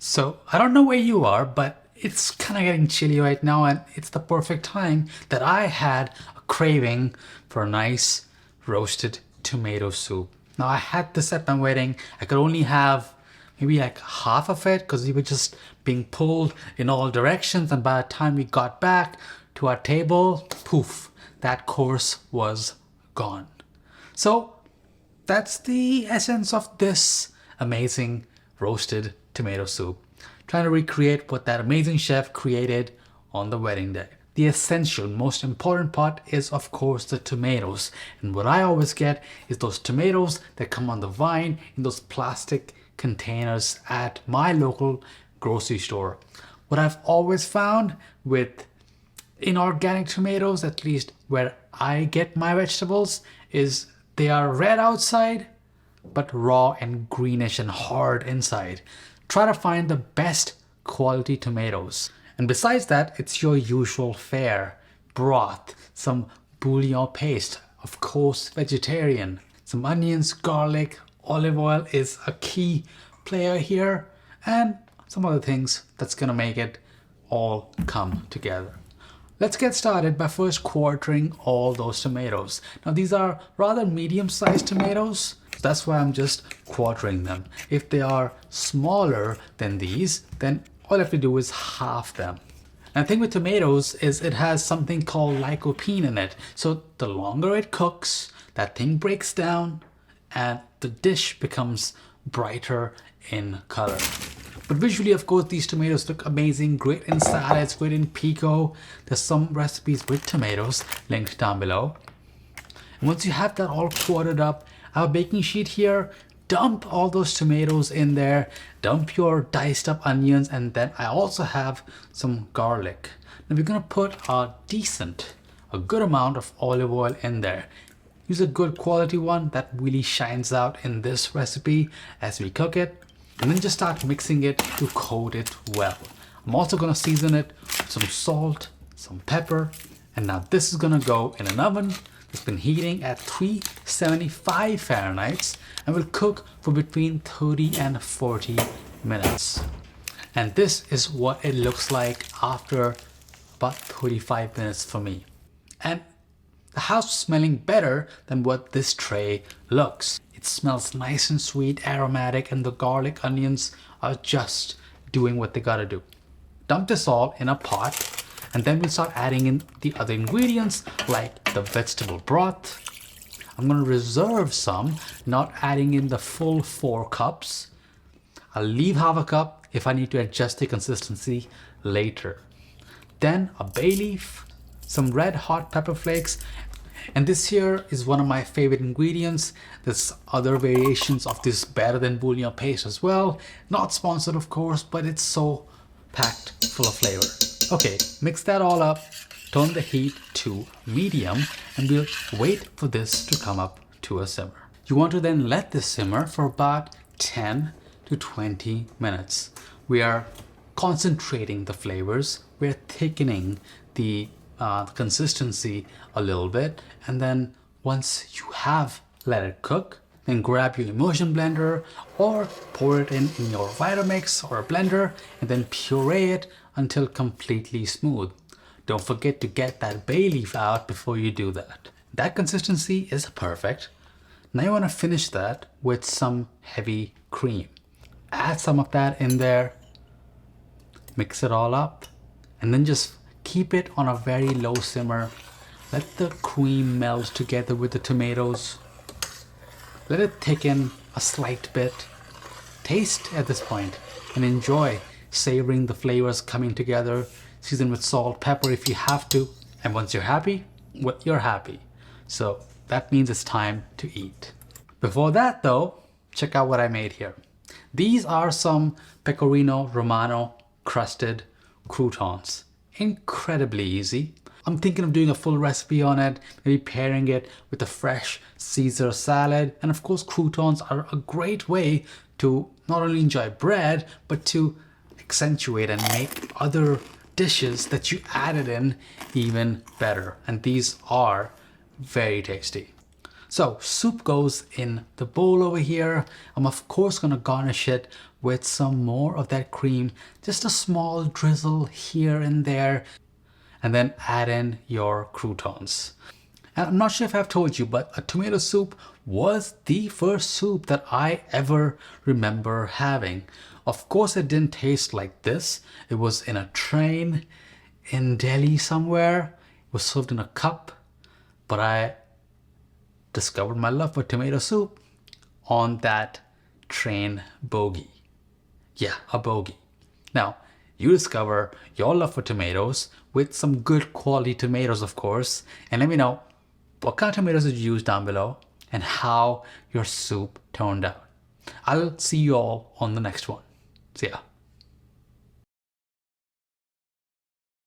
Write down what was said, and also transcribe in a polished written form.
So I don't know where you are, but it's kind of getting chilly right now, and it's the perfect time that I had a craving for a nice roasted tomato soup. Now I had this at my wedding. I could only have maybe like half of it because we were just being pulled in all directions, and by the time we got back to our table, poof, that course was gone. So that's the essence of this amazing roasted tomato soup. Trying to recreate what that amazing chef created on the wedding day. The essential, most important part is, of course, the tomatoes. And what I always get is those tomatoes that come on the vine in those plastic containers at my local grocery store. What I've always found with inorganic tomatoes, at least where I get my vegetables, is they are red outside but raw and greenish and hard inside. Try to find the best quality tomatoes. And besides that, it's your usual fare: broth, some bouillon paste, of course vegetarian, some onions, garlic, olive oil is a key player here, and some other things that's gonna make it all come together. Let's get started by first quartering all those tomatoes. Now these are rather medium-sized tomatoes, so that's why I'm just quartering them. If they are smaller than these, then all I have to do is half them. And the thing with tomatoes is it has something called lycopene in it. So the longer it cooks, that thing breaks down and the dish becomes brighter in color. But visually, of course, these tomatoes look amazing, great in salads, great in pico. There's some recipes with tomatoes linked down below. And once you have that all quartered up, I have a baking sheet here. Dump all those tomatoes in there, dump your diced up onions, and then I also have some garlic. Now we're gonna put a good amount of olive oil in there. Use a good quality one that really shines out in this recipe as we cook it. And then just start mixing it to coat it well. I'm also gonna season it with some salt, some pepper, and now this is gonna go in an oven that's been heating at 375 Fahrenheit and will cook for between 30 and 40 minutes. And this is what it looks like after about 35 minutes for me. And the house is smelling better than what this tray looks. It smells nice and sweet, aromatic, and the garlic onions are just doing what they gotta do. Dump this all in a pot, and then we'll start adding in the other ingredients like the vegetable broth. I'm gonna reserve some, not adding in the full 4 cups. I'll leave half a cup if I need to adjust the consistency later. Then a bay leaf, some red hot pepper flakes, and this here is one of my favorite ingredients. There's other variations of this better than bouillon paste as well. Not sponsored, of course, but it's so packed full of flavor. Okay, mix that all up, turn the heat to medium, and we'll wait for this to come up to a simmer. You want to then let this simmer for about 10 to 20 minutes. We are concentrating the flavors, we're thickening the consistency a little bit, and then once you have let it cook, then grab your immersion blender or pour it in your Vitamix or a blender and then puree it until completely smooth. Don't forget to get that bay leaf out before you do that. That consistency is perfect. Now you want to finish that with some heavy cream. Add some of that in there, mix it all up, and then just keep it on a very low simmer. Let the cream melt together with the tomatoes. Let it thicken a slight bit. Taste at this point and enjoy savoring the flavors coming together. Season with salt, pepper if you have to. And once you're happy, well, you're happy. So that means it's time to eat. Before that though, check out what I made here. These are some pecorino romano crusted croutons. Incredibly easy. I'm thinking of doing a full recipe on it, maybe pairing it with a fresh Caesar salad. And of course, croutons are a great way to not only enjoy bread, but to accentuate and make other dishes that you added in even better. And these are very tasty. So soup goes in the bowl over here. I'm of course gonna garnish it with some more of that cream, just a small drizzle here and there, and then add in your croutons. And I'm not sure if I've told you, but a tomato soup was the first soup that I ever remember having. Of course, it didn't taste like this. It was in a train in Delhi somewhere. It was served in a cup, but I discovered my love for tomato soup on that train bogie. Yeah, a bogie. Now, you discover your love for tomatoes with some good quality tomatoes, of course, and let me know what kind of tomatoes did you use down below and how your soup turned out. I'll see you all on the next one. See ya.